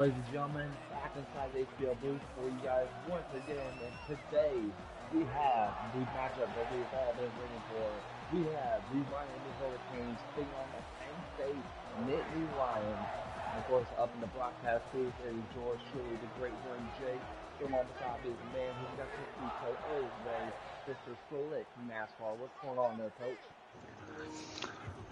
Ladies and gentlemen, back inside the HPL booth for you guys once again, and today we have the matchup that we've all been waiting for. We have the Miami Hurricanes taking on the Penn State Nittany Lions. And of course, up in the broadcast booth is yours truly, the great one, Jake. From on beside this man who's got his feet cut all the way, Mr. Slick NASCAR. What's going on there, Coach?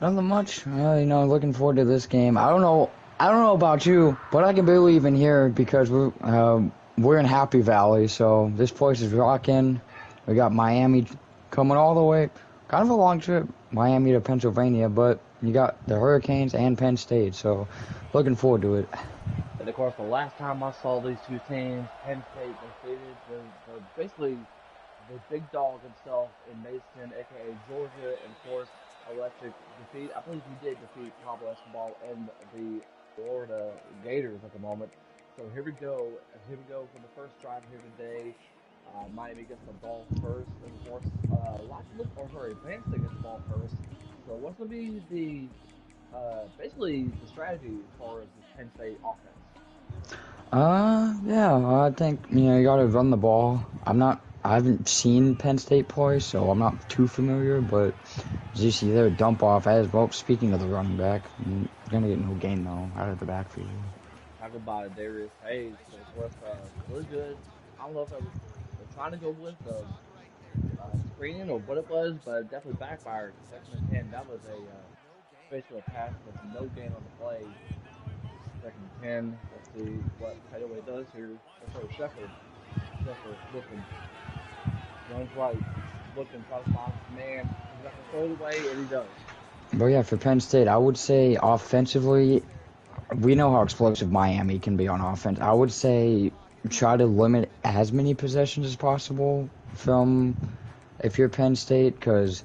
Nothing much. Looking forward to this game. I don't know about you, but I can barely even hear because we're in Happy Valley, so this place is rocking. We got Miami coming all the way. Kind of a long trip, Miami to Pennsylvania, but you got the Hurricanes and Penn State, so looking forward to it. And of course, the last time I saw these two teams, Penn State defeated basically the big dog himself in Mason, aka Georgia, and of course, Electric defeat. I believe he did defeat Pablo Escobar and the Florida Gators at the moment. So here we go. Here we go for the first drive here today. Miami gets the ball first, and of course, Penn State gets the ball first. So what's going to be basically the strategy as far as this Penn State offense? Yeah, I think, you gotta run the ball. I haven't seen Penn State play, so I'm not too familiar, but as you see there, dump off as well. Speaking of the running back, you're gonna get no gain, though, out of the backfield. Talk about it, Darius Hayes. So of course, really good. I don't know if they're trying to go with screening or what it was, but it definitely backfired. Second and 10, that was basically a pass with no gain on the play. Second and 10, let's see what Petaway does here. Sorry, Shepard. Shepard looking, runs right, looking, tries to find man. He's got to throw it away, and he does. But yeah, for Penn State, I would say offensively, we know how explosive Miami can be on offense. I would say try to limit as many possessions as possible from if you're Penn State, because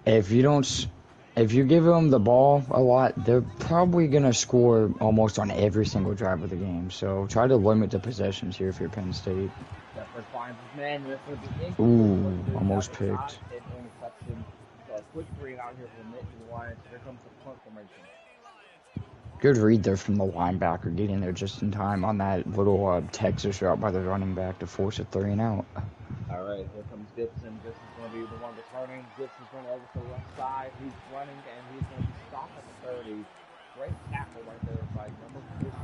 if you don't, if you give them the ball a lot, they're probably gonna score almost on every single drive of the game. So try to limit the possessions here if you're Penn State. Shepard finds his man, and it's going to be incomplete. Ooh, What's good? That almost was not picked. an interception. So a quick three out here for the Nittany Lions. Here comes the punt formation. Good read there from the linebacker, getting there just in time on that little Texas route by the running back to force a 3-and-out. All right, here comes Gibson. Gibson's going to be the one returning. Gibson's going over to the left side. He's running, and he's going to be stopped at the 30. Great tackle right there by number 59.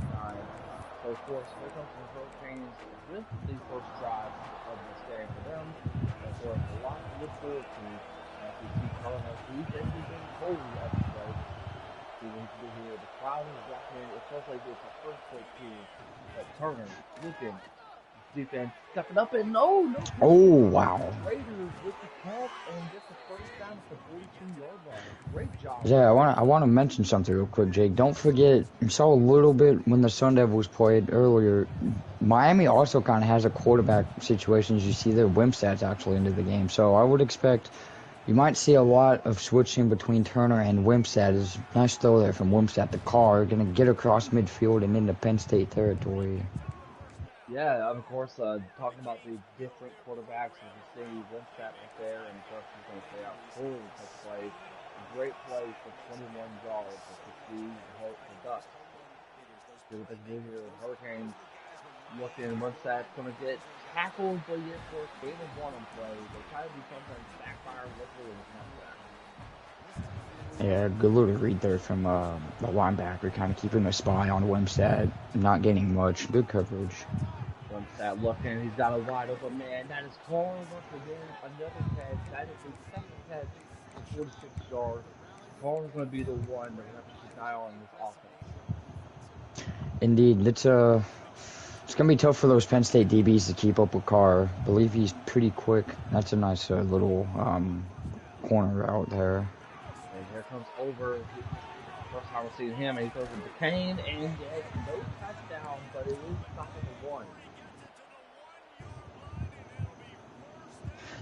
So, of course, here comes the Hurricanes with the first drive of this game for them. And, of course, a lot to look forward to as we see Carlos. He's actually been totally up to date. See what he can do here. The crowd is rocking. It feels like it's the first take here. But Turner looking. Defense stepping up and no Oh, penalty. wow. Raiders with the catch and get the first down at the 42-yard line. Great job. Yeah, I want to mention something real quick, Jake. Don't forget, you saw a little bit when the Sun Devils played earlier. Miami also kind of has a quarterback situation. As you see there, Wimstad's actually into the game. So I would expect you might see a lot of switching between Turner and Wimstad. Is nice throw there from Wimstad. The car going to get across midfield and into Penn State territory. Yeah, of course, talking about the different quarterbacks, as you see, Wimstad right there, and of course he's going to stay out full touch play. Great play for 21 yards to succeed the Ducks. See what they can do here. The Hurricanes looking, Wimstad's going to get tackled, but yet, of course, they didn't want him play. They try to do something backfire, luckily it was not that. Yeah, good little read there from the linebacker, kind of keeping a spy on Wimstad, not getting much. Good coverage. Wimstad looking, he's got a wide open man. That is Corn once again. Another catch. That is the second catch for 46 yards. Corn is going to be the one that we have to keep an eye on in this offense. Indeed, it's gonna be tough for those Penn State DBs to keep up with Carr. I believe he's pretty quick. That's a nice little corner route there. And here comes over. First time we're seeing him, and he throws it to Kane, and yes, no touchdown, but it is stopped at the 1.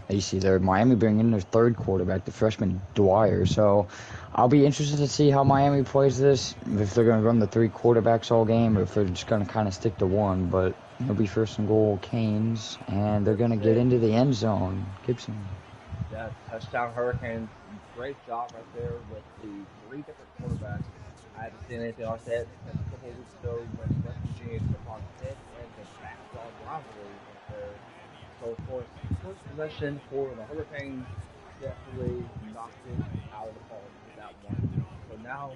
You see there, Miami bringing in their third quarterback, the freshman Dwyer. So I'll be interested to see how Miami plays this, if they're going to run the three quarterbacks all game, or if they're just going to kind of stick to one. But it'll be first and goal, Canes, and they're going to get into the end zone. Gibson. Yeah, touchdown Hurricanes. Great job right there with the three different quarterbacks. I haven't seen anything like that since a couple of weeks ago when West Virginia took on Penn and the backyard rivalry right there. So of course, first possession for the Hurricanes definitely knocked it out of the park with that one. So now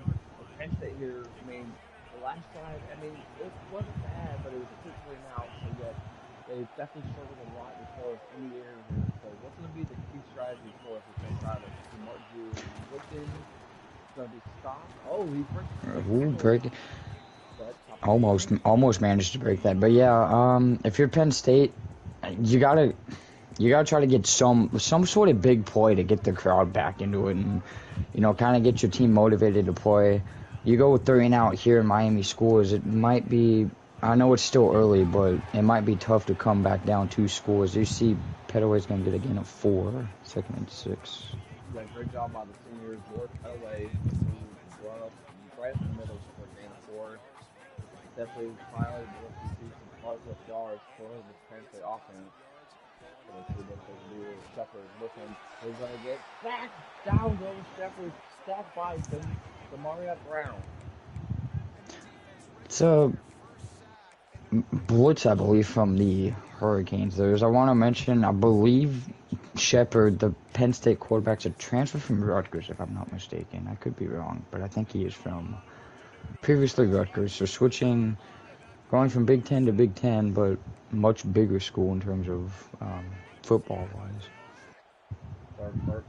Penn State here. I mean, the last drive. I mean, it wasn't bad, but it was a quick 3 and out. So yet they've definitely struggled a lot as far as in the air here. So what's going to be the key strategy for us with Penn Tyler? Mark Drew looking. It's going to be stopped. Oh, he breaks the Ooh, tackle. break it. But Almost managed to break that. But yeah, if you're Penn State, you gotta try to get some sort of big play to get the crowd back into it, and kind of get your team motivated to play. You go with 3 and out here in Miami schools, it might be. I know it's still early, but it might be tough to come back down 2 scores. You see, Petaway's gonna get a gain of 4, second and 6. yeah, great job by the senior George Petaway who run up right in the middle for a gain of 4. Definitely finally able to see some positive yards for this Penn State offense. So let's see what they can do. Shepard with him. He's going to get sacked. Down goes Shepard. Sacked by Demaria Brown. It's a blitz, I believe, from the Hurricanes. I want to mention, I believe Shepard, the Penn State quarterback's a transfer from Rutgers, if I'm not mistaken. I could be wrong, but I think he is from previously Rutgers. So going from Big Ten to Big Ten, but much bigger school in terms of football-wise. Third 13, let's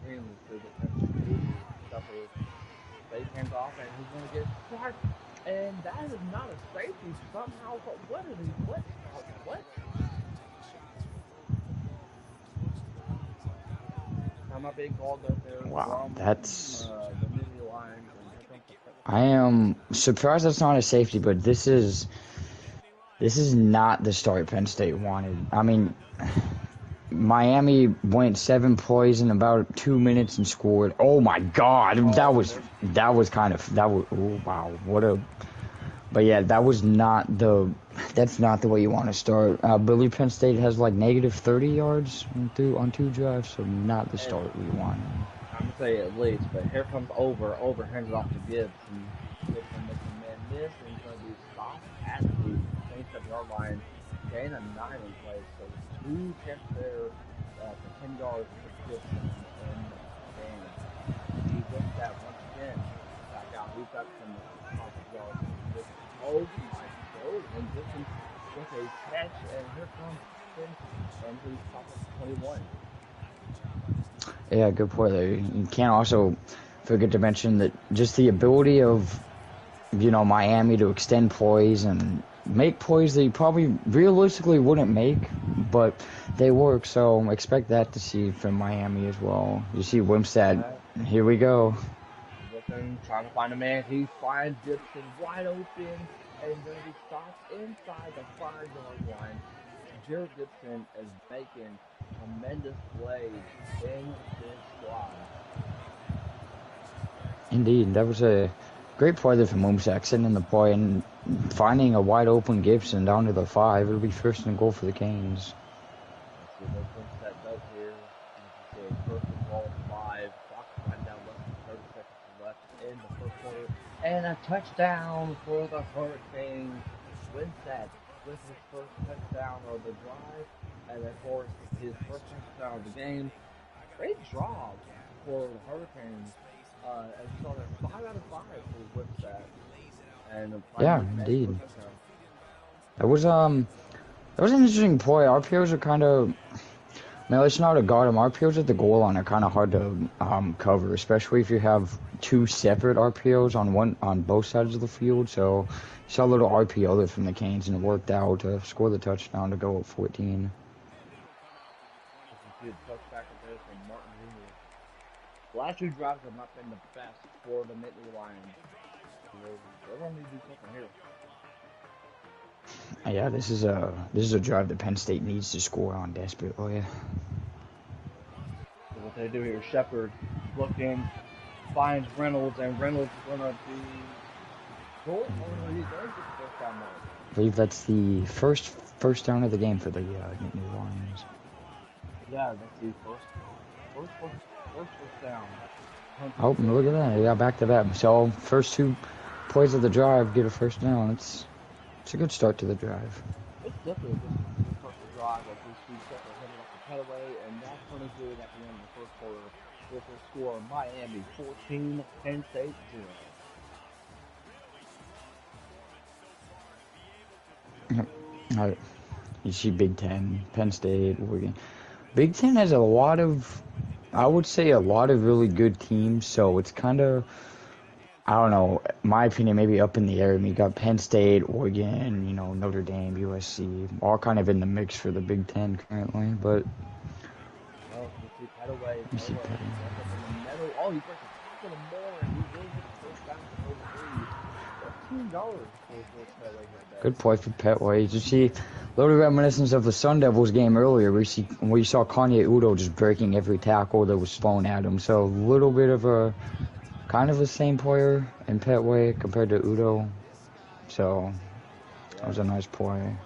see what Penn State can do. Shepard fake hands off, and he's going to get sacked. And that is not a safety somehow. But what is he? What? I'm not being called up there. Wow, From, that's. the mini line. I am surprised that's not a safety, but this is not the start Penn State wanted. I mean, Miami went 7 plays in about 2 minutes and scored. Oh my God, that was oh, wow, what a. But yeah, that's not the way you want to start. I believe Penn State has like negative 30 yards on 2 drives, so not the start we want. I'm gonna say at least, but here comes Over hands it off to Gibbs, and Gibson makes a man miss, and he's gonna be stopped at the 27-yard line, gain a 9 in play, so 2 attempts there for 10 yards for Gibson in the game. He gets that once again, back out, he's got some offensive yards. Oh my God, and Gibson with a catch, and here comes Penn, and he's top of 21. Yeah, good point there. You can't also forget to mention that just the ability of, Miami to extend plays and make plays that you probably realistically wouldn't make, but they work, so expect that to see from Miami as well. You see Wimstad, here we go. Looking, trying to find a man. He finds Gibson wide open, and then he stops inside the 5-yard line. Jared Gibson is making tremendous plays in this squad. Indeed, that was a great play there from Wimstad, sitting in the play and finding a wide open Gibson down to the 5. It'll be first and goal for the Canes. Let's see what Wimstad does here. As you say, first and goal, 5. Clock running down less than 30 seconds left in the first quarter. And a touchdown for the Hurricanes. Wimstad with his first touchdown of the drive, and of course his first touchdown of the game. Great job for the Hurricanes. As you saw there, 5 out of 5 for Wimstad. And yeah, indeed. That was an interesting play. RPOs are kind of. Now, it's not a guard him. RPOs at the goal line are kind of hard to cover, especially if you have 2 separate RPOs on both sides of the field. So, saw a little RPO there from the Canes, and it worked out to score the touchdown to go up 14. Good touchback there from Martin Jr. The last 2 drives have not been the best for the Nittany Lions. They're going to need to do something here. Yeah, this is a drive that Penn State needs to score on desperately. So what they do here, Shepard looking, finds Reynolds, and Reynolds is going to be short, or he's going to get the first down mark. I believe that's the first down of the game for the Nittany Lions. Yeah, that's the first down. Oh, look at that. Yeah, back to that. So, first two plays of the drive, get a first down. It's a good start to the drive. It's definitely a good start to drive as we see Sheffield heading off the cutaway, and that's going to do it at the end of the first quarter with the score Miami 14, Penn State 0. You see Big Ten, Penn State, Oregon. Big Ten has a lot of, I would say, a lot of really good teams. So it's kind of, I don't know, my opinion, maybe up in the air. I mean, you got Penn State, Oregon, Notre Dame, USC, all kind of in the mix for the Big Ten currently. But Well, we see Petaway. you see Petaway Penn. gets up in the middle. Oh, he breaks a tackle more, and he will get the first down to over 15 yards for Petaway here, Good guys. play for Petway. You see a little reminiscence of the Sun Devils game earlier where you saw Kanye Udo just breaking every tackle that was thrown at him. So a little bit of a kind of the same player in Petway compared to Udo. So that Yeah, was a nice play.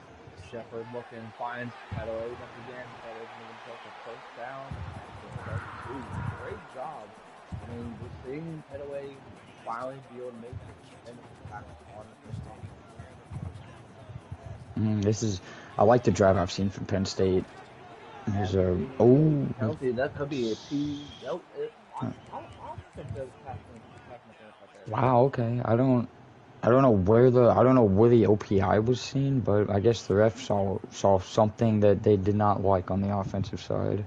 Shepard looking, finds Petaway once again. Petaway's moving himself a first down at the 32. Great job. I mean, we're seeing Petaway finally be able to make independent tackles on the first down. I like the drive I've seen from Penn State. There's And a a penalty. That could be a P. Nope. I think that was pass interference right there. wow, okay. I don't know where the OPI was seen, but I guess the ref saw something that they did not like on the offensive side.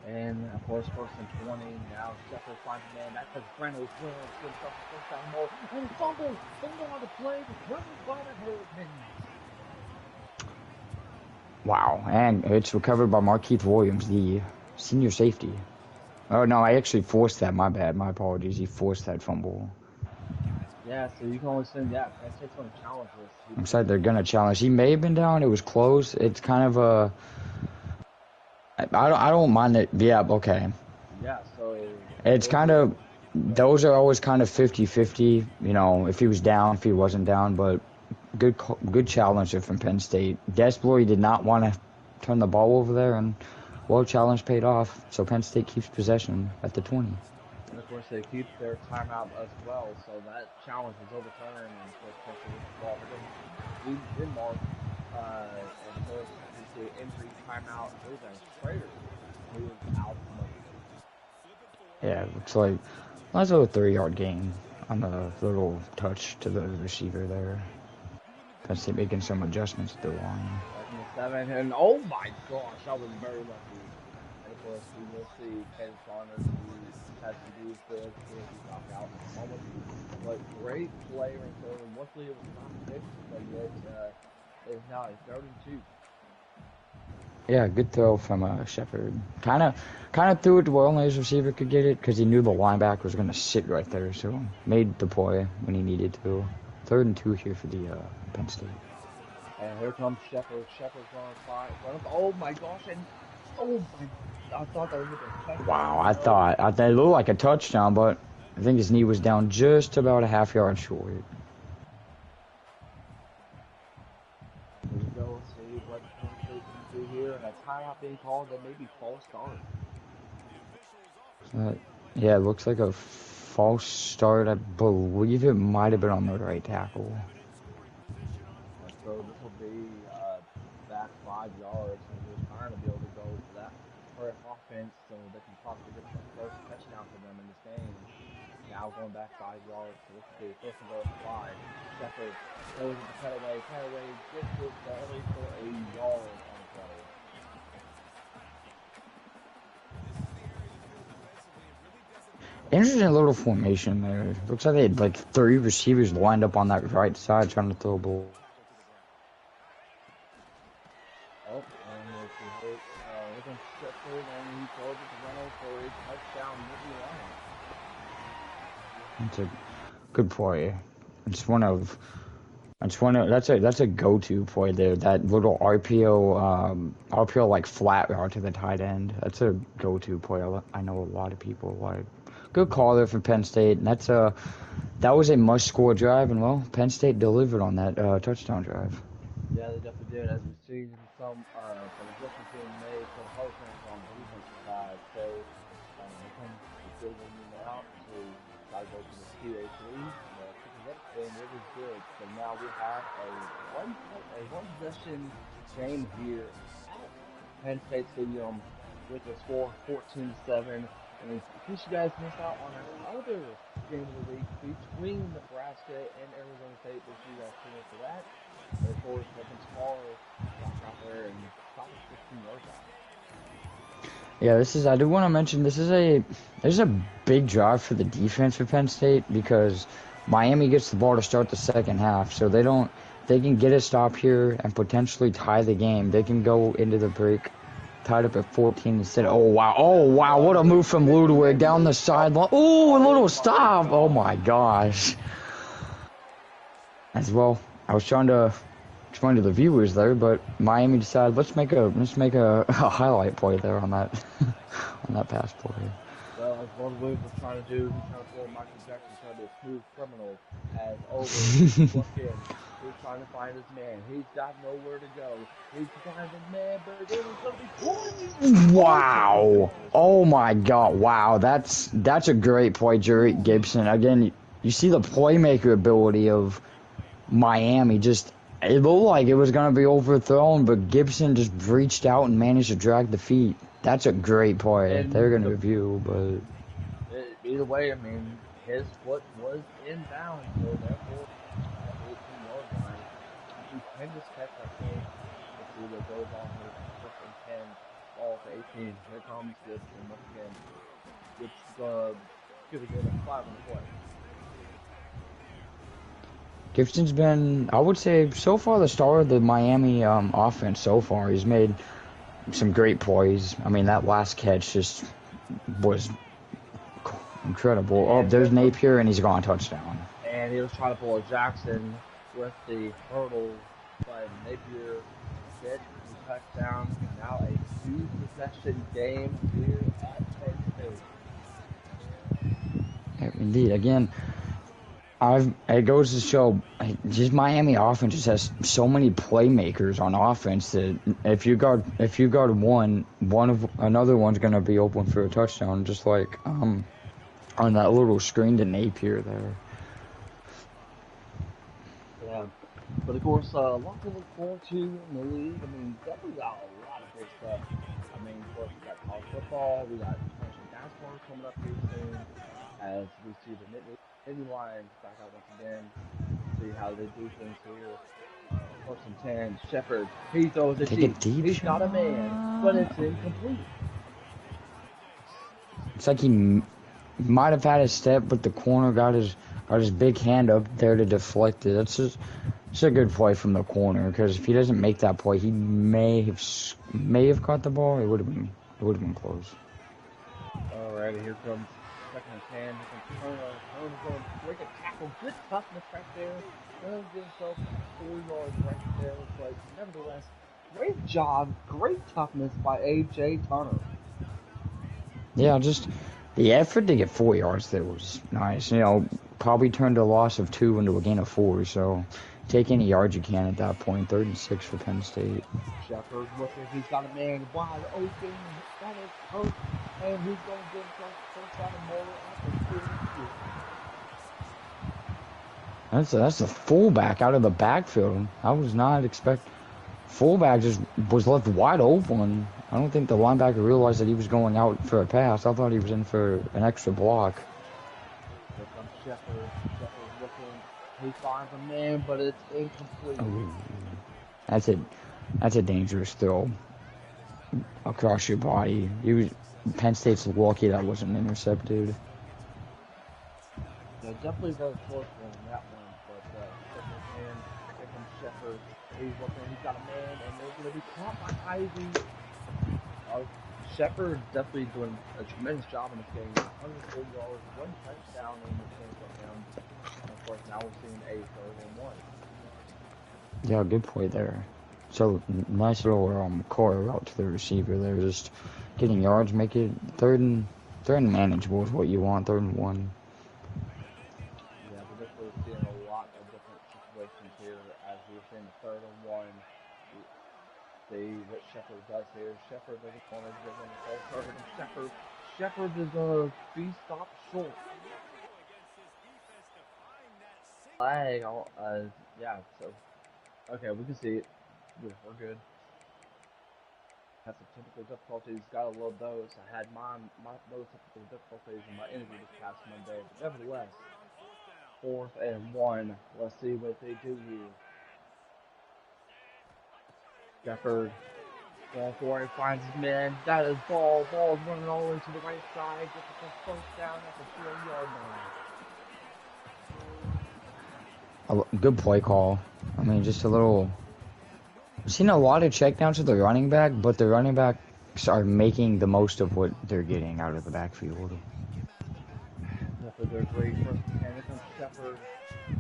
And of course, first and 20. Now Shepard finds a man. That says Reynolds. Reynolds gives himself a first down more. And fumble. Fumble on the play. Reynolds by the Hurricanes. Wow, and it's recovered by Markeith Williams, the senior safety. Oh no, I actually forced that. My bad. My apologies. He forced that fumble. Yeah, so you can only send that. Penn State's going to challenge this. I'm sorry, they're gonna challenge. He may have been down. It was close. It's kind of a. I don't mind it. Yeah, okay. Yeah, so It's kind of. Those are always kind of 50-50. If he was down, if he wasn't down, but good challenger from Penn State. Desperately did not want to turn the ball over there, and well, challenge paid off. So Penn State keeps possession at the 20. and of course they keep their timeout as well. So that challenge was overturned, and of course Penn State gets the ball. We did mark, and of course we see injury timeout. It was a Schrader who was out from under. Yeah, it looks like nice little 3-yard gain on the little touch to the receiver there. Penn State making some adjustments at the line. Second and 7, and oh my gosh, that was very lucky. And of course, we will see Ken Saunders, who has to do the he's knocked out in a moment. But great play right there. Luckily, it was not picked, but yet it is now a 3rd and 2. Yeah, good throw from Shepard. Kind of threw it to where only his receiver could get it because he knew the linebacker was going to sit right there. So made the play when he needed to. 3rd and 2 here for the Penn State. And here comes Shepard. Shepard's going to fire. Oh my gosh! And oh my! I thought that was a touchdown. Wow, I thought it looked like a touchdown, but I think his knee was down just about a half-yard short. Here we go. See what Penn State can do here. And a timeout being called that may be false start. Yeah, it looks like a false start. I believe it might have been on the right tackle. And so this will be back 5 yards, and we're trying to be able to go for that for offense so they can possibly get the first touchdown for them in this game. Now going back 5 yards, so this will be first and goal 5. Shepard goes with the cutaway. Cutaway gets it only for a yard on the play. Interesting little formation there. Looks like they had like 3 receivers lined up on that right side trying to throw a ball. Oh, and it's a hit. Here comes Shepard, and he throws it to Reynolds for a touchdown. That's a good play. That's a go-to play there. That little RPO like flat route to the tight end. That's a go-to play. I know a lot of people like. Good call there for Penn State. And that was a must-score drive, and well, Penn State delivered on that touchdown drive. Yeah, they definitely did. As we see some adjustments being made for the Hurricanes on the defensive side. So here comes the building out to decided to go to the PA3, picking up, and it was good. So now we have a one possession game here at Penn State Stadium with a score 14-7. And in case you guys missed out on our other game of the week between Nebraska and Arizona State, make sure you guys tune in for that. And of course, nothing tomorrow. Walk out there and stop the 15-yard line. Yeah, I do want to mention this is a big drive for the defense for Penn State because Miami gets the ball to start the second half, so they can get a stop here and potentially tie the game. They can go into the break tied up at 14 instead. Oh wow, what a move from Ludwig down the sideline. Oh, a little stop. Oh my gosh. As well, I was trying to explain to the viewers there, but Miami decided let's make a highlight play there on that on that pass play. Well, as Ludwig was trying to do, he's trying to pull Michael Jackson, trying to be a smooth criminal. As over looking, he's trying to find his man. He's got nowhere to go. He's finding his man, but it is going to be Wow! Oh my God! Wow, that's a great play, Jerry Gibson. Again, you see the playmaker ability of Miami. Just it looked like it was gonna be overthrown, but Gibson just reached out and managed to drag the feet. That's a great play. and They're gonna review, but either way, I mean, his foot was inbound, so therefore, at 18-yard line, stupendous catch up there. Let's see what goes on here. First and 10, ball to 18. Here comes Gibson once again. It's gonna get a 5 on the play. Gibson's been, I would say, so far the star of the Miami offense so far. He's made some great plays. I mean, that last catch just was incredible. Oh, there's Napier, and he's gone touchdown. And he was trying to pull a Jackson with the hurdle, but Napier gets the touchdown. Now a 2-possession game here at Penn State. Indeed, again, it goes to show just Miami offense just has so many playmakers on offense that if you guard another one's gonna be open for a touchdown, just like on that little screen to Napier there. Yeah, but of course, a lot to look forward to in the league. I mean, definitely got a lot of big stuff. I mean, of course, we got college football, we got professional basketball coming up here soon, as we see the Nittany Lions back out once again. See how they do things here. First and 10, Shepard, he throws it deep. He's got a man, but it's incomplete. It's like he might have had a step, but the corner got his big hand up there to deflect it. It's a good play from the corner, because if he doesn't make that play, he may have caught the ball. It would have been close. Alrighty, here comes second and 10. Here comes Turner. Turner's going to break a tackle. Good toughness right there. Turner gives himself 4 yards right there, but nevertheless, great job, great toughness by A.J. Turner. Yeah, just the effort to get 4 yards there was nice. You know, probably turned a loss of 2 into a gain of 4. So take any yards you can at that point. 3rd and 6 for Penn State. Shepard looking, he's got a man wide open. That is hurt, and he's going to get himself first down and more at the 2. That's a fullback out of the backfield. I was not expecting. Fullback just was left wide open. I don't think the linebacker realized that he was going out for a pass. I thought he was in for an extra block. Here comes Shepard. Shepard looking. He finds a man, but it's incomplete. Ooh. That's a dangerous throw across your body. Penn State's lucky that wasn't intercepted. Yeah, definitely very close on that one, but second hand, here comes Shepard. He's looking, he's got a man, and they're going to be caught by Ivy. Shepard definitely doing a tremendous job in this game. 140 yards, 1 touchdown in this game for him. And of course, now we're seeing a 3rd and 1. Yeah, good play there. So nice little core route to the receiver there, just getting yards, make it third and manageable is what you want. 3rd and 1. Yeah, we're definitely seeing a lot of different situations here as we were seeing the 3rd and 1. See what Shepard does here. Shepard in the corner, gives him a full 3rd, and Shepard is going to be stopped short. flag. Yeah. So okay, we can see it. We're good. Had some technical difficulties. Got a little dose. I had those technical difficulties in my interview this past Monday, but nevertheless, 4th and 1. Let's see what they do here. Shepard going for it, finds his man. That is ball. Ball is running all the way to the right side. Gets the first down at the 4-yard line. Good play call. I mean, just a little. I've seen a lot of checkdowns to the running back, but the running backs are making the most of what they're getting out of the backfield. After their great first and here comes Shepard.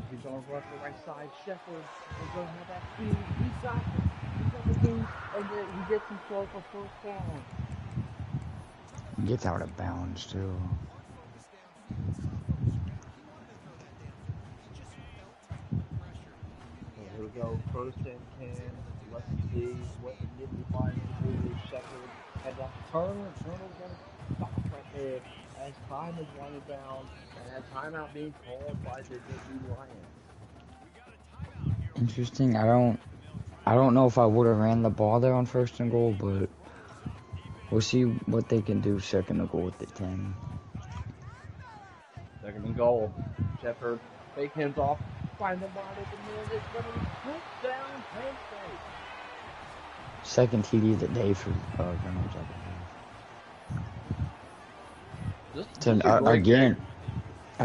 He's going to run to the right side. Shepard is going to have that speed. He's got the speed, and then he gets himself a first down. Gets out of bounds, too. Here we go, 1st and 10. Let's see what the Nittany finds to do with Shepard. And that turnover going to stop right there as time is winding down and that timeout being called by the Nittany Lions. Interesting. I don't know if I would have ran the ball there on 1st and goal, but we'll see what they can do 2nd and goal with the 10. 2nd and goal. Shepard fake hands off. Find the ball at the middle. It's going to be touchdown, Penn State. 2nd TD of the day for Reynolds, I believe.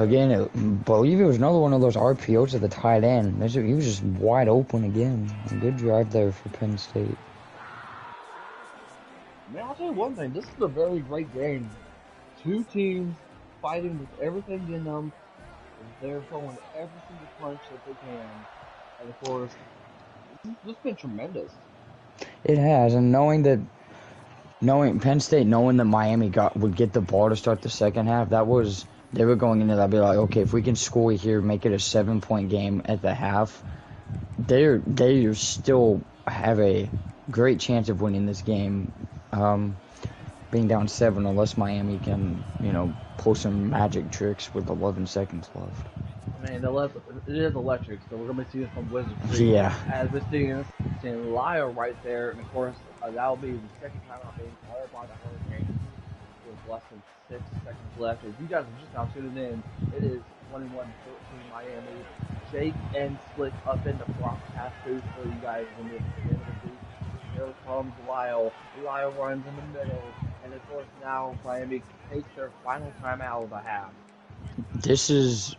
Again, I believe it was another one of those RPOs at the tight end. He was just wide open again. A good drive there for Penn State. Man, I'll tell you one thing. This is a very great game. Two teams fighting with everything in them. They're throwing every single punch that they can. And of course, this has been tremendous. It has, and knowing Penn State, knowing that Miami would get the ball to start the second half, they were going into that, be like, okay, if we can score here, make it a 7-point game at the half, they still have a great chance of winning this game, being down 7, unless Miami can, pull some magic tricks with 11 seconds left. Man, it is electric, so we're going to be seeing some wizardry. Yeah. As we're seeing Lyle right there, and of course, that'll be the second time out being called by the Hurricanes with less than 6 seconds left. If you guys are just now tuning in, it is 21-14 Miami. Jake and Slick up in the broadcast booth for you guys in the booth. Here comes Lyle. Lyle runs in the middle, and of course now Miami takes their final timeout of the half. This is,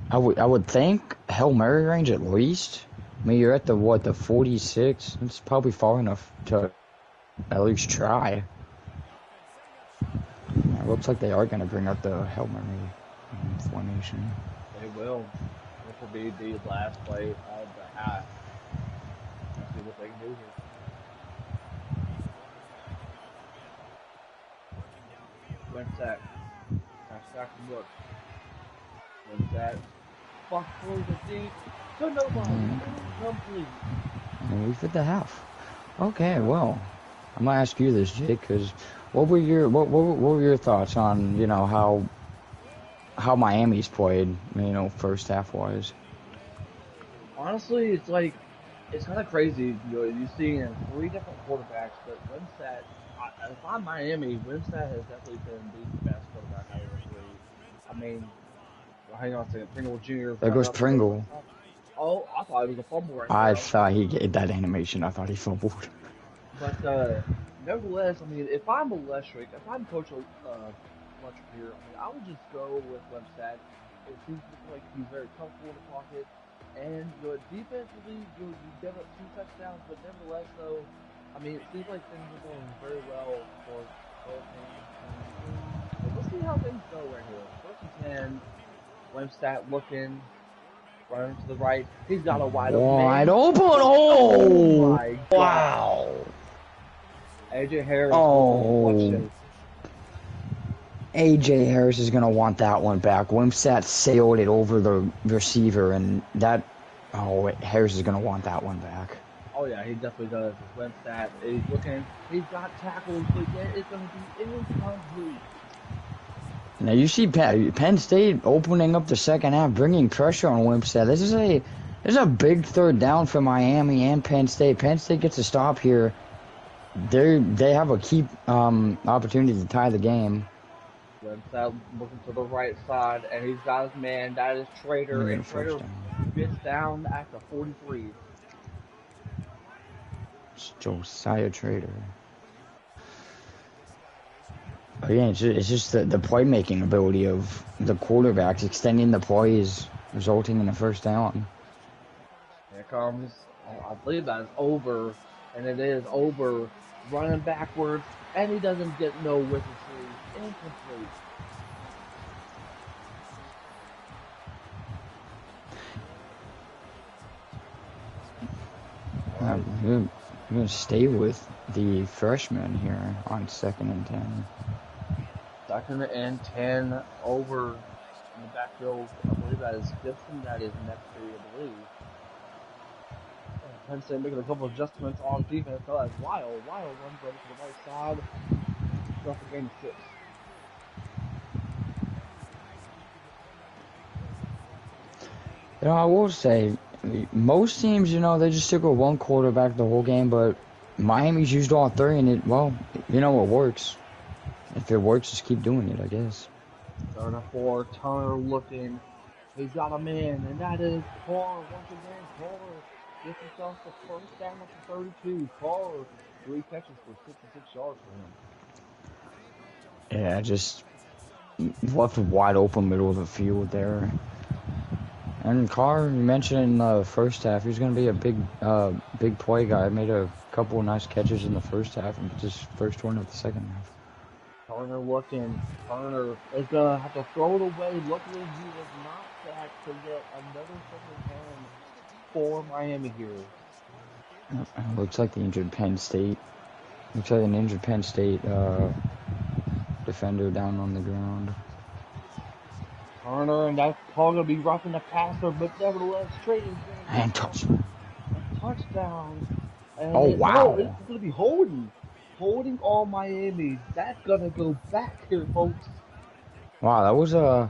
I would think, Hail Mary range at least. I mean, you're at the 46? It's probably far enough to at least try. It looks like they are going to bring out the Hail Mary formation. They will. This will be the last play of the half. Let's see what they can do here. Winsett. Now stack and look. Winsett. Fuck through the deep. To nobody. Complete. And we've hit the half. Okay, well, I'm gonna ask you this, Jake, because what were your thoughts on how Miami's played, first half wise? Honestly, it's kind of crazy. You're seeing 3 different quarterbacks, but Winsett. If I'm Miami, Winsett has definitely been the best quarterback out of the 3. I mean, hang on a second, Pringle Jr. There goes Pringle. Oh, I thought it was a fumble right I now. thought he gave that animation. I thought he fumbled. But nevertheless, I mean, if I'm Electric, if I'm Coach Electric here, I would just go with Winsett. It seems like he's very comfortable in the pocket. And defensively, you give up 2 touchdowns, but nevertheless, though, I mean, it seems like things are going very well for both teams. But let's see how things go right here. 1st and 10, Winsett looking, running to the right. He's got a wide open. Wide open! Oh my God. Wow! AJ Harris. Oh. AJ Harris is gonna want that one back. Winsett sailed it over the receiver, and Harris is gonna want that one back. Oh yeah, he definitely does. Winsett is looking. He's got tackles, but yet it's gonna be incomplete. Now you see Penn State opening up the second half, bringing pressure on Wimpstead. This is a big third down for Miami and Penn State. Penn State gets a stop here. They have a key opportunity to tie the game. Winston looking to the right side, and he's got his man. That is Trader, and Trader gets down at the 43. It's Josiah Trader. Again, it's just the playmaking ability of the quarterbacks extending the plays, resulting in a first down. Here comes, I believe that is over, and it is over, running backwards, and he doesn't get no whistle tree, incomplete. We're going to stay with the freshman here on 2nd and 10. 2nd and 10 over in the backfield. I believe that is Gibson. That is next to, I believe. Penn State making a couple of adjustments on defense. So that's Wild. Wild runs over to the right side. Stuff for game 6. You know, I will say, most teams, you know, they just stick with one quarterback the whole game, but Miami's used all three, and it works. If it works, just keep doing it, I guess. 3rd and 4, Turner looking. He's got a man, and that is Carr. Once again, Carr gets himself the first down at the 32. Carr, 3 catches for 66 yards for him. Yeah, just left wide open middle of the field there. And Carr, you mentioned in the first half, he's going to be a big play guy. Made a couple of nice catches in the first half, and just first one of the second half. Turner looking. Turner is going to have to throw it away. Luckily, he was not sacked to get another 2nd down for Miami here. Looks like the injured Penn State. Looks like an injured Penn State defender down on the ground. Turner, and that's probably going to be roughing the passer, but nevertheless, Trader's going And touchdown. A touchdown. And oh, wow. It's going to be holding on Miami. That's going to go back here, folks. Wow, that was a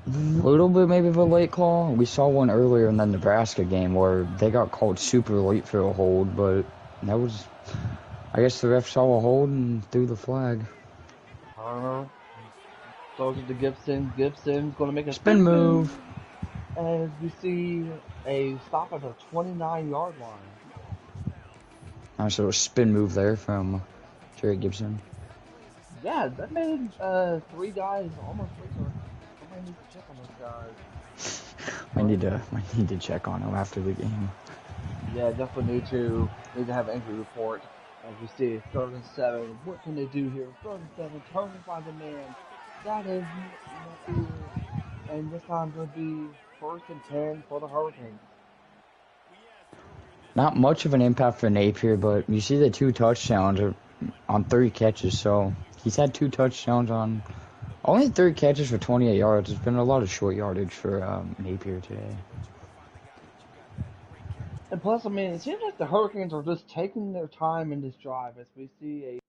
little bit maybe of a late call. We saw one earlier in the Nebraska game where they got called super late for a hold, but that was, I guess the ref saw a hold and threw the flag. Turner throws it to Gibson. Gibson's going to make a spin move. And we see a stop at the 29-yard line. Nice little spin move there from Jerry Gibson. Yeah, that made 3 guys almost quicker. Somebody needs to check on those guys. I need to check on them after the game. Yeah, definitely need to have an injury report. As we see, 3rd and 7. What can they do here? 3rd and 7. Turner finds a man. That is not and this time going to be 1st and 10 for the Hurricanes. Not much of an impact for Napier, but you see the 2 touchdowns on 3 catches, so he's had 2 touchdowns on only 3 catches for 28 yards. It's been a lot of short yardage for Napier today. And plus, I mean, it seems like the Hurricanes are just taking their time in this drive as we see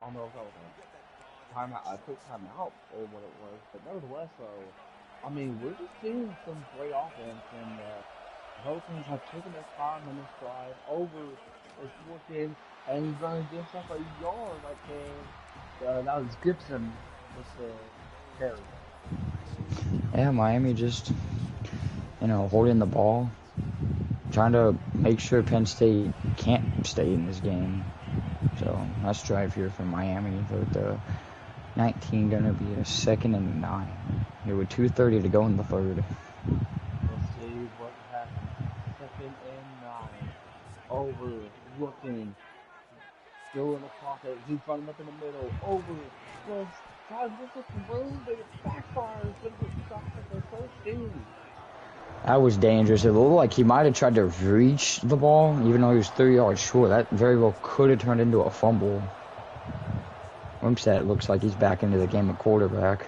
I don't know if that was a quick timeout or what it was, but nevertheless, I mean, we're just seeing some great offense, and the Hurricanes have taken their time in this drive. Over is working, and he's going to give himself a yard right there. That was Gibson with the carry. Yeah, Miami just, holding the ball, trying to make sure Penn State can't stay in this game. So, nice drive here from Miami with the 19 going to be a 2nd and 9. Here with 2:30 to go in the 3rd. Let's see what happens. 2nd and 9. Over, looking. Still in the pocket. He's running up in the middle. Over. Was trying to look room, but it backfires. Going to get stopped at their first down. That was dangerous. It looked like he might have tried to reach the ball, even though he was 3 yards short. That very well could have turned into a fumble. Wimpstead looks like he's back into the game of quarterback.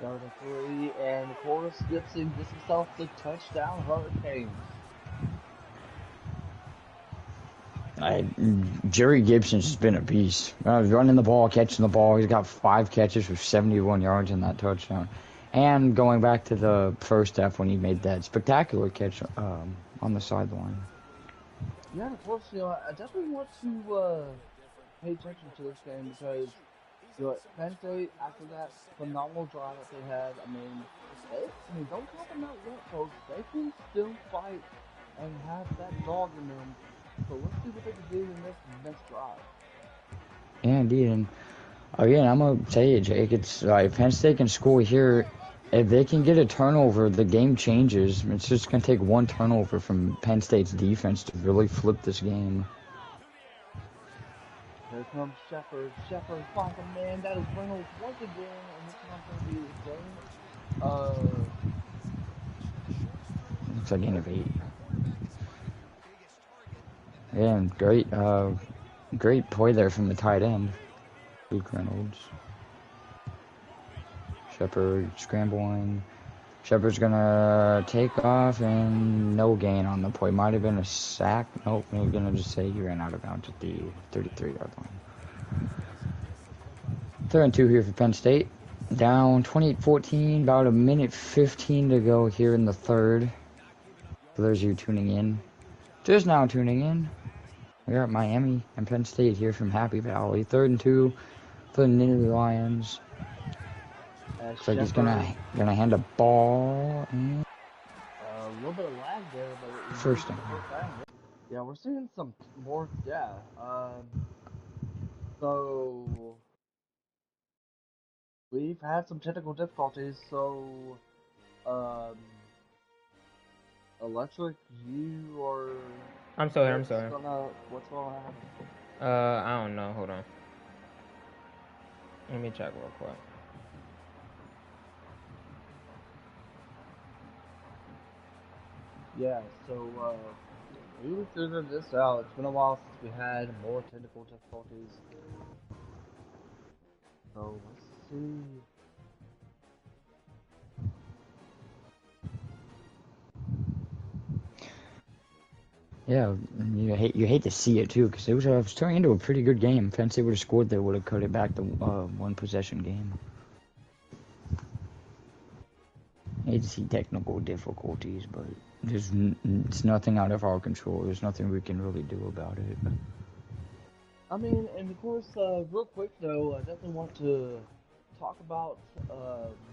3rd and 3, and of course Gibson gets himself the touchdown Hurricanes. Jerry Gibson's just been a beast. Running the ball, catching the ball. He's got 5 catches for 71 yards in that touchdown. And going back to the first half when he made that spectacular catch on the sideline. Yeah, of course, I definitely want to pay attention to this game because Penn State, after that phenomenal drive that they had, don't count them out yet, folks. They can still fight and have that dog in them. So let's see what they can do in this next drive. Yeah, indeed. And again, I'm going to tell you, Jake, it's like Penn State can score here. If they can get a turnover, the game changes. It's just going to take one turnover from Penn State's defense to really flip this game. Here comes Shepard. Shepard finds a man. That is Reynolds once again, and this one's going to be the game. Looks like innovate. Yeah, and great play there from the tight end, Luke Reynolds. Shepard scrambling. Shepard's gonna take off and no gain on the play. Might have been a sack. Nope, we're gonna just say he ran out of bounds at the 33-yard line. 3rd and 2 here for Penn State. Down 28-14, about a minute 15 to go here in the third. For those of you tuning in, just now tuning in, we're at Miami and Penn State here from Happy Valley. 3rd and 2 for the Nittany Lions. Looks like he's gonna hand a ball. And a little bit of lag there, but first down. Yeah, we're seeing some more. Yeah. So we've had some technical difficulties. So, Electric, you are. I'm sorry. I'm sorry. What's going to happen? I don't know. Hold on. Let me check real quick. Yeah, so we figured this out. It's been a while since we had more technical difficulties. So let's see. Yeah, you hate to see it too, because it was turning into a pretty good game. Penn State would have scored, they would have cut it back to one possession game. I hate to see technical difficulties, but it's nothing out of our control. There's nothing we can really do about it. I mean, and of course, real quick though, I definitely want to talk about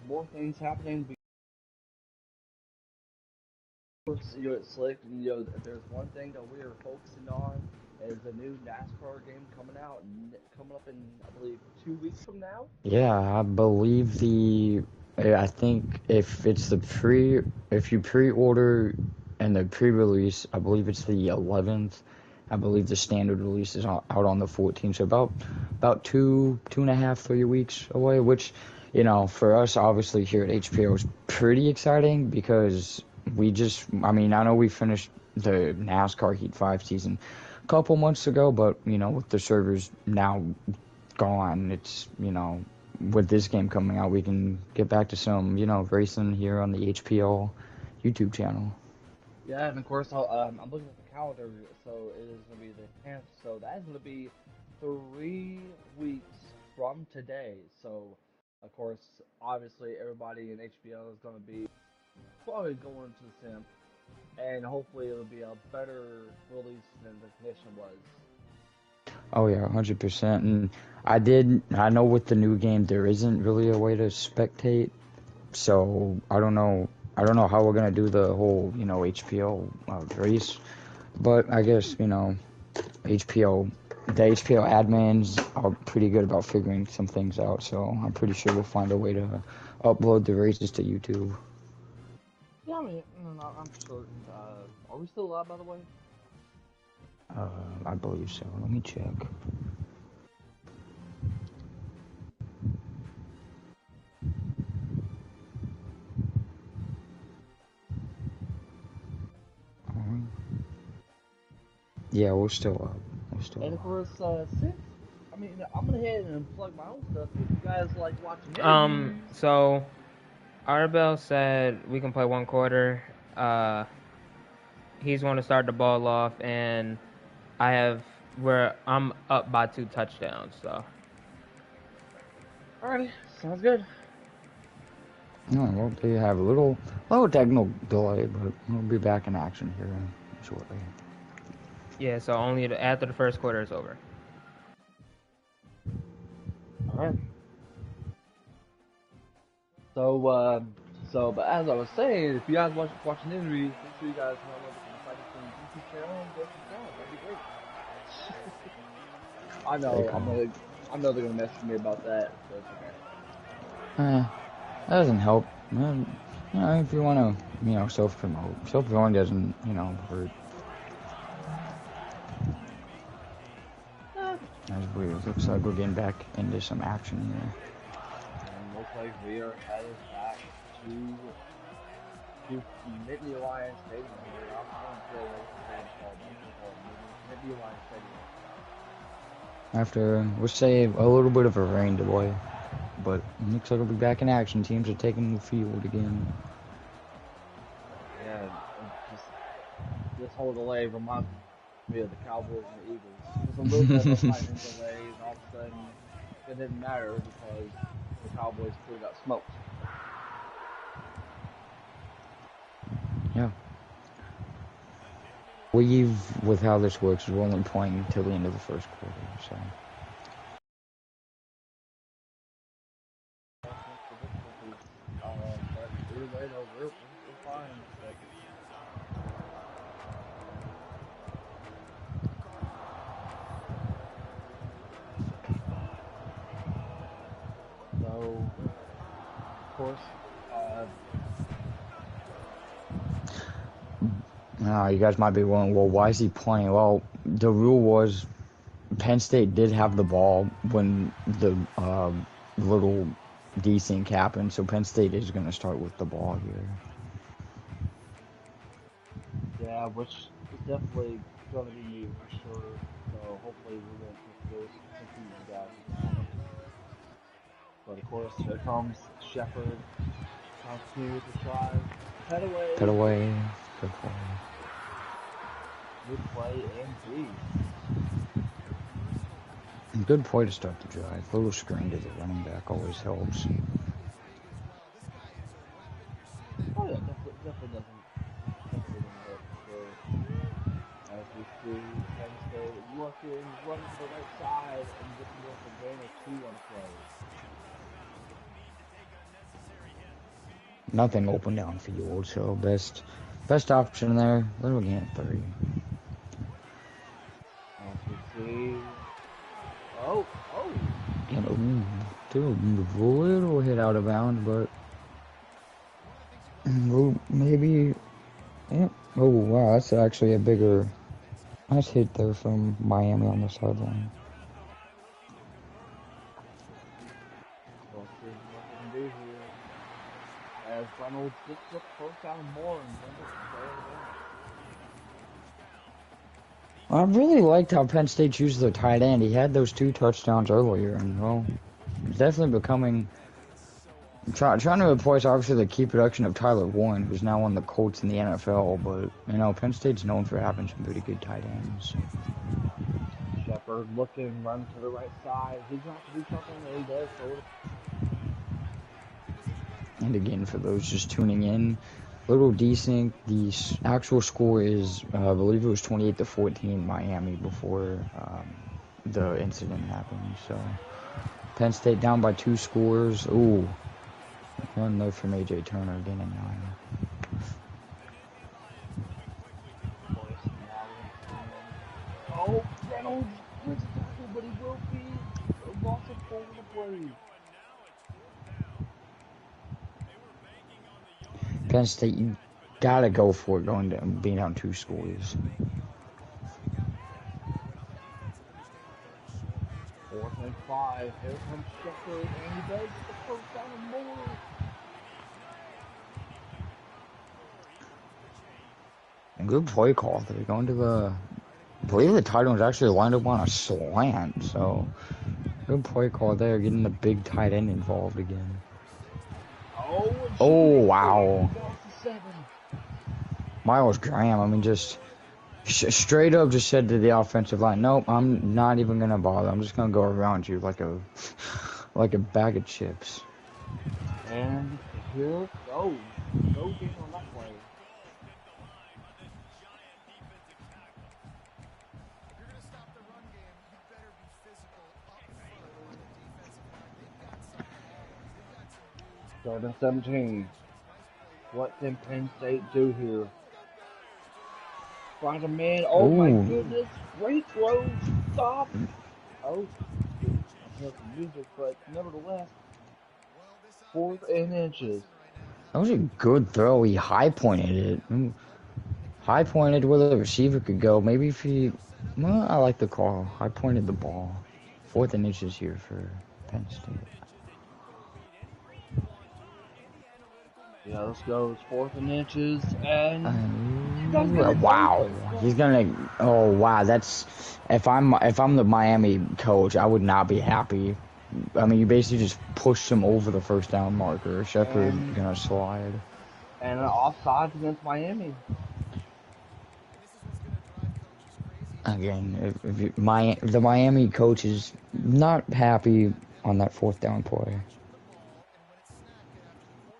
more things happening. At Slick, and if there's one thing that we are focusing on is a new NASCAR game coming up in, I believe, 2 weeks from now. Yeah, I believe I think if you pre-order and the pre-release, I believe it's the 11th. I believe the standard release is out on the 14th, so about 2.5, 3 weeks away, which, for us, obviously, here at HPL is pretty exciting because I know we finished the NASCAR Heat 5 season a couple months ago, but, with the servers now gone, it's, with this game coming out, we can get back to some, racing here on the HPL YouTube channel. Yeah, and of course, I'm looking at the calendar, so it is going to be the 10th, so that is going to be 3 weeks from today. So, of course, obviously, everybody in HPL is going to be probably going to the sim, and hopefully it'll be a better release than the condition was. Oh yeah, 100%. And I know with the new game there isn't really a way to spectate, so I don't know how we're gonna do the whole HPL race, but I guess the HPL admins are pretty good about figuring some things out, so I'm pretty sure we'll find a way to upload the races to YouTube. Yeah, I mean, I'm certain. Are we still live, by the way? I believe so. Let me check. Yeah, we're still up. And of course, since I'm gonna head and plug my own stuff. If you guys like watching So Arbel said we can play 1 quarter. He's going to start the ball off, and I have where I'm up by 2 touchdowns. So. Alrighty, sounds good. Oh, well, they have a little technical delay, but we'll be back in action here shortly. Yeah, so only after the first quarter is over. Alright. But as I was saying, if you guys watching the interviews, make sure you guys know what the fight between GT Channel and Justin Brown. That'd be great. I know they're gonna message me about that, so it's okay. That doesn't help. If you want to, self-promote. Self-promoting doesn't, hurt. As it looks like we're getting back into some action here. And looks like we are headed back to Nittany Lions Stadium here. I'm going to say it's called Nittany Lions Stadium. After, we'll say, a little bit of a rain delay. But it looks like we'll be back in action. Teams are taking the field again. Yeah, this whole delay reminds me of the Cowboys and the Eagles. Just a little bit of a lightning delay, and all of a sudden it didn't matter because the Cowboys clearly got smoked. Yeah. With how this works, we're only playing until the end of the first quarter, so. But either way, though, we're fine. So, of course, you guys might be wondering, well, why is he playing? Well, the rule was Penn State did have the ball when the little desync happened, so Penn State is going to start with the ball here. Yeah, which is definitely going to be new for sure. So hopefully we won't take those confusions, guys. But of course, here comes Shepard. Comes to with the try. Head away. Cut away. Good play. Good play indeed. Good play to start the drive. A little screen to the running back always helps. Oh yeah, definitely doesn't work for sure. As we see Penn State looking, running to the right side, and just worth a gain or 2 on the play. Nothing open downfield, so best option there. Little gain of 3. As we see, oh, and a little hit out of bounds, but maybe. Yeah. Oh wow, that's actually a bigger, nice hit there from Miami on the sideline. We'll see what we can do here. As Reynolds gets the first down more and brings it to play again. I really liked how Penn State used their tight end. He had those 2 touchdowns earlier, and well, he's definitely becoming. Trying to replace obviously the key production of Tyler Warren, who's now on the Colts in the NFL, but Penn State's known for having some pretty good tight ends. Shepard looking, run to the right side. He's going to have to do something, and he does. And again, for those just tuning in, little desync. The actual score is, I believe it was 28-14 Miami before the incident happened. So Penn State down by 2 scores. Ooh, run there from AJ Turner again in 9. Oh, Reynolds wins the tackle, but he will be a loss of 4 on the play. Penn State, you gotta go for it being down 2 scores. 4th and 5. Here comes Shepard, and he does get the first down and more. And good play call. They're going to I believe the tight end was actually lined up on a slant, so good play call there, getting the big tight end involved again. Oh, wow. Miles Graham, just Straight up just said to the offensive line, nope, I'm not even gonna bother. I'm just gonna go around you like a like a bag of chips. And here it goes. No gain on that play. Third and 17. What can Penn State do here? Find a man. Oh my Ooh, goodness. Great throw. Stop. Oh, I hear some music, but nevertheless, 4th and inches. that was a good throw. He high pointed it. High pointed where the receiver could go. Maybe if he, well, I like the call. High pointed the ball. 4th and inches here for Penn State. Yeah, let's go. It's 4th and inches, and that's gonna go. Wow, he's gonna. Oh wow, that's if I'm the Miami coach, I would not be happy. I mean, you basically just pushed him over the first down marker. Shepard And gonna slide. an offsides against Miami. Again, the Miami coach is not happy on that 4th down play.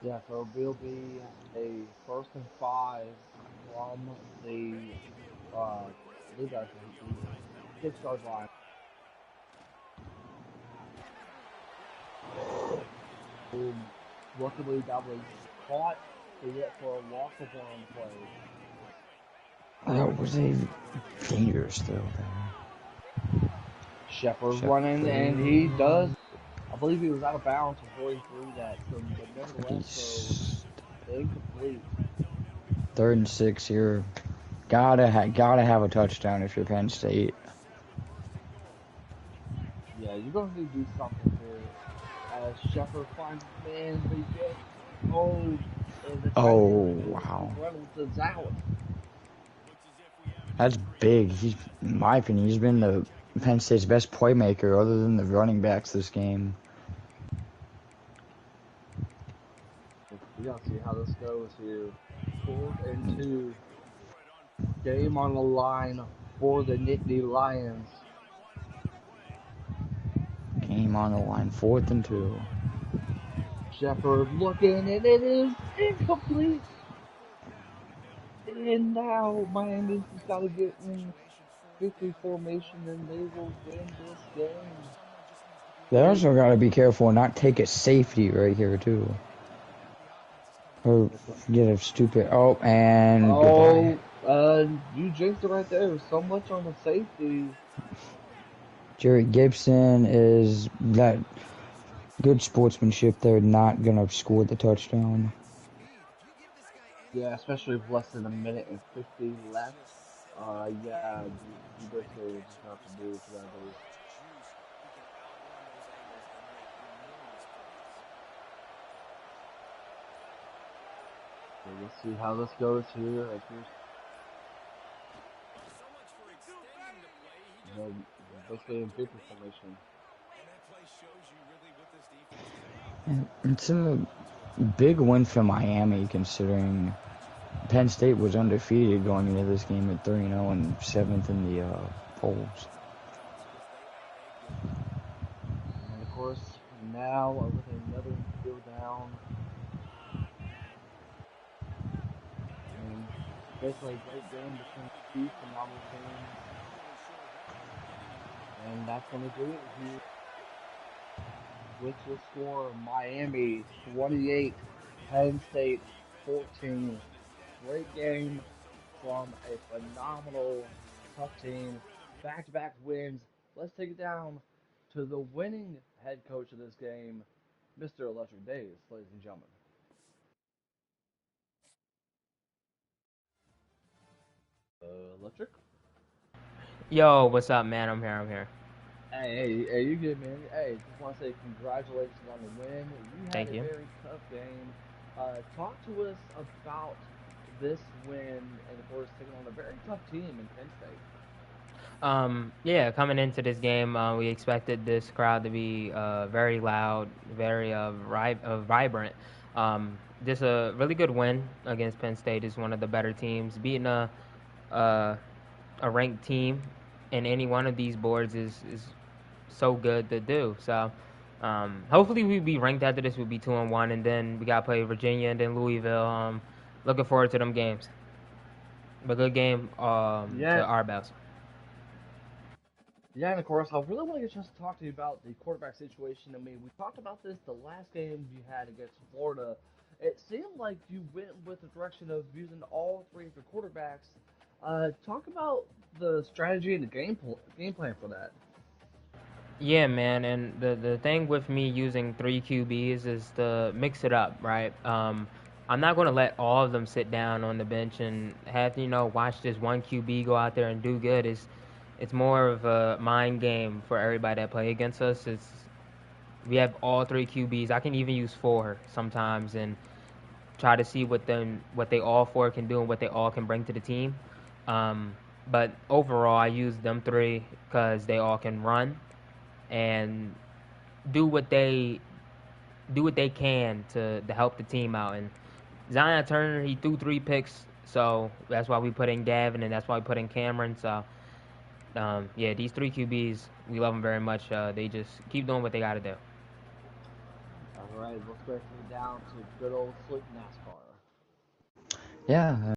Yeah, so it'll be a 1st and 5 from the I believe that's the 6-yard line. Luckily, that was caught for a loss of 1 play. That was a dangerous throw there. Shepard running, and he Shepard. does. I believe he was out of bounds before he threw that, so, but nevertheless, so incomplete. 3rd and 6 here. Gotta have a touchdown if you're Penn State. Yeah, you're going to need to do something here. As Shepard finds his man, but he gets and the tight Oh end wow, Reynolds is out. that's big. In my opinion, he's been the Penn State's best playmaker other than the running backs this game. We gotta see how this goes here. 4th and 2. Game on the line for the Nittany Lions. Game on the line. 4th and 2. Shepard looking, and it is incomplete. And now Miami's just got to get in 50 formation, and they will win this game. They also got to be careful and not take a safety right here too, or get a stupid. Oh, and goodbye. You jinxed it right there. So much on the safety. Jerry Gibson is that good sportsmanship. They're not gonna score the touchdown. Yeah, especially with less than a minute and 50 left. Yeah, you basically just have to do what you gotta do. So let's see how this goes here. Basically in 50 formation. It's a big win for Miami considering Penn State was undefeated going into this game at 3-0 and 7th in the polls. And of course, now with another go down. And basically a great game between two phenomenal teams. And that's going to do it here. With the score, Miami 28, Penn State 14. Great game from a phenomenal, tough team. Back-to-back wins. Let's take it down to the winning head coach of this game, Mr. Electric Days, ladies and gentlemen. Electric? Yo, what's up, man? I'm here. I'm here. Hey, you good, man. Hey, just want to say congratulations on the win. You had Thank a you. very tough game. Talk to us about this win and, of course, taking on a very tough team in Penn State. Yeah, coming into this game, we expected this crowd to be very loud, very vibrant. Just a really good win against Penn State. Is one of the better teams, beating a a ranked team in any one of these boards is so good to do. So hopefully we'll be ranked after this. We'll be 2-1, and then we got to play Virginia and then Louisville. Looking forward to them games. A good game to Yeah, our best. yeah, and of course, I really want to get a chance to talk to you about the quarterback situation. I mean, we talked about this the last game you had against Florida. It seemed like you went with the direction of using all three of your quarterbacks. Talk about the strategy and the game plan for that. Yeah, man, and the thing with me using three QBs is to mix it up, right? I'm not going to let all of them sit down on the bench and have watch this one QB go out there and do good. It's more of a mind game for everybody that play against us. We have all three QBs. I can even use four sometimes and try to see what they all four can do and what they all can bring to the team. Um, but overall, I use them three because they all can run and do what they can to help the team out. And Zion Turner, he threw 3 picks, so that's why we put in Gavin and that's why we put in Cameron. So yeah, these three QBs, we love them very much. They just keep doing what they got to do. All right, let's break it down to good old Sleep NASCAR. Yeah,